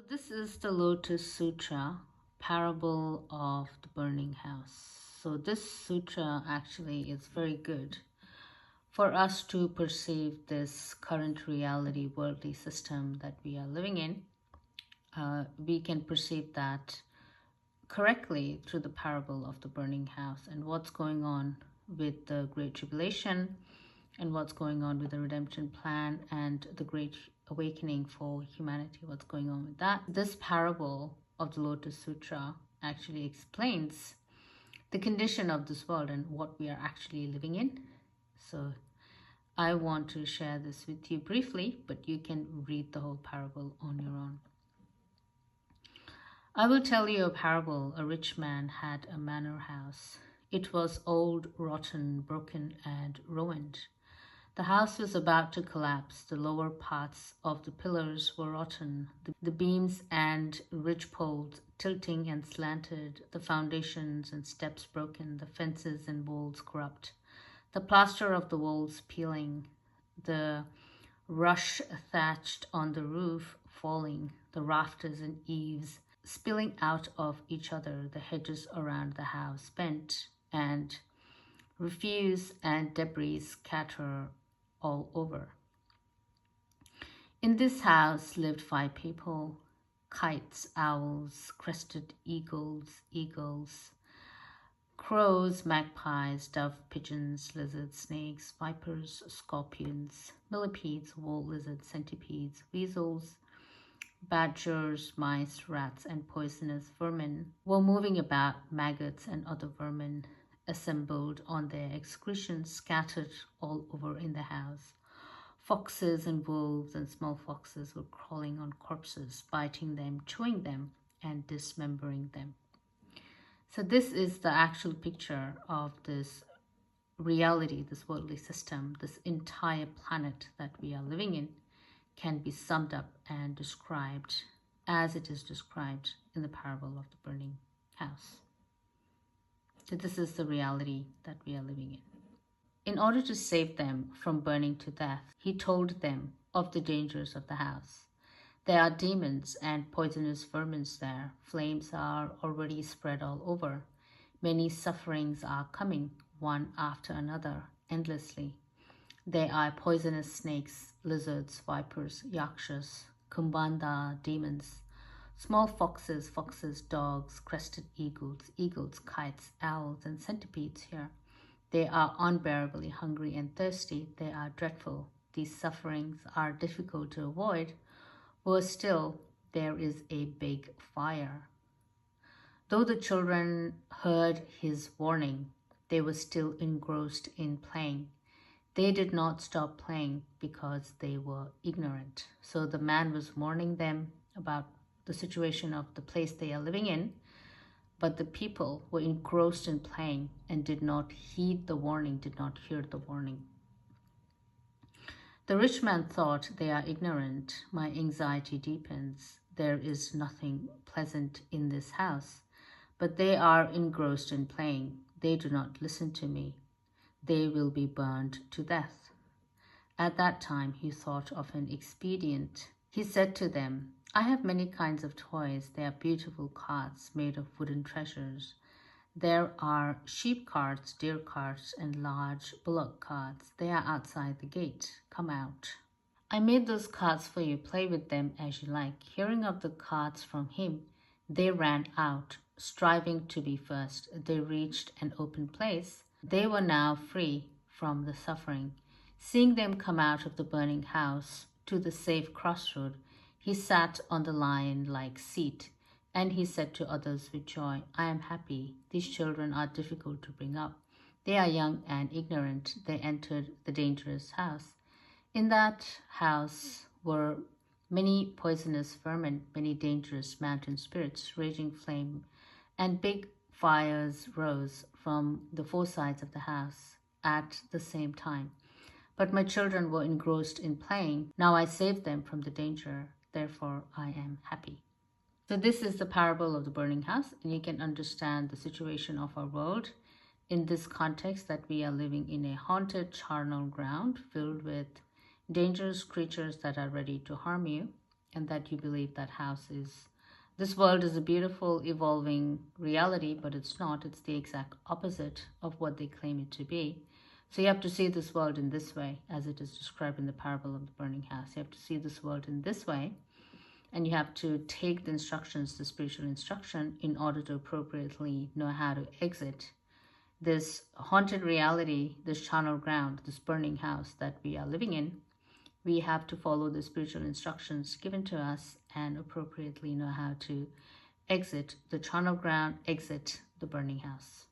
This is the Lotus Sutra Parable of the Burning House. So this sutra actually is very good for us to perceive this current reality, worldly system that we are living in. We can perceive that correctly through the parable of the burning house and what's going on with the Great Tribulation and what's going on with the redemption plan and the Great Awakening for humanity, what's going on with that. This parable of the Lotus Sutra actually explains the condition of this world and what we are actually living in. So I want to share this with you briefly, but you can read the whole parable on your own. I will tell you a parable. A rich man had a manor house. It was old, rotten, broken, and ruined. The house was about to collapse. The lower parts of the pillars were rotten, the beams and ridgepoles tilting and slanted, the foundations and steps broken, the fences and walls corrupt, the plaster of the walls peeling, the rush thatched on the roof falling, the rafters and eaves spilling out of each other, the hedges around the house bent, and refuse and debris scatter all over. In this house lived 5 people: kites, owls, crested eagles, crows, magpies, dove, pigeons, lizards, snakes, vipers, scorpions, millipedes, wall lizards, centipedes, weasels, badgers, mice, rats, and poisonous vermin were moving about. Maggots and other vermin assembled on their excretions, scattered all over in the house. Foxes and wolves and small foxes were crawling on corpses, biting them, chewing them, and dismembering them. So this is the actual picture of this reality, this worldly system, this entire planet that we are living in can be summed up and described as it is described in the parable of the burning house. So this is the reality that we are living in. In order to save them from burning to death, he told them of the dangers of the house. There are demons and poisonous vermin there. Flames are already spread all over. Many sufferings are coming, one after another, endlessly. There are poisonous snakes, lizards, vipers, yakshas, kumbanda, demons, small foxes, dogs, crested eagles, kites, owls, and centipedes here. They are unbearably hungry and thirsty. They are dreadful. These sufferings are difficult to avoid. Worse still, there is a big fire. Though the children heard his warning, they were still engrossed in playing. They did not stop playing because they were ignorant. So the man was warning them about the situation of the place they are living in, but the people were engrossed in playing and did not heed the warning, did not hear the warning. The rich man thought, they are ignorant. My anxiety deepens. There is nothing pleasant in this house, but they are engrossed in playing. They do not listen to me. They will be burned to death. At that time he thought of an expedient. He said to them, I have many kinds of toys. There are beautiful carts made of wooden treasures. There are sheep carts, deer carts, and large bullock carts. They are outside the gate. Come out. I made those carts for you. Play with them as you like. Hearing of the carts from him, they ran out, striving to be first. They reached an open place. They were now free from the suffering. Seeing them come out of the burning house to the safe crossroad, he sat on the lion-like seat, and he said to others with joy, I am happy. These children are difficult to bring up. They are young and ignorant. They entered the dangerous house. In that house were many poisonous vermin, many dangerous mountain spirits, raging flame, and big fires rose from the 4 sides of the house at the same time. But my children were engrossed in playing. Now I saved them from the danger. Therefore I am happy. So this is the parable of the burning house, and you can understand the situation of our world in this context, that we are living in a haunted charnel ground filled with dangerous creatures that are ready to harm you. and that you believe that house is, this world is a beautiful, evolving reality, but it's not. It's the exact opposite of what they claim it to be. So you have to see this world in this way, as it is described in the parable of the burning house. You have to see this world in this way, and you have to take the instructions, the spiritual instruction, in order to appropriately know how to exit this haunted reality, this charnel ground, this burning house that we are living in. We have to follow the spiritual instructions given to us and appropriately know how to exit the charnel ground, exit the burning house.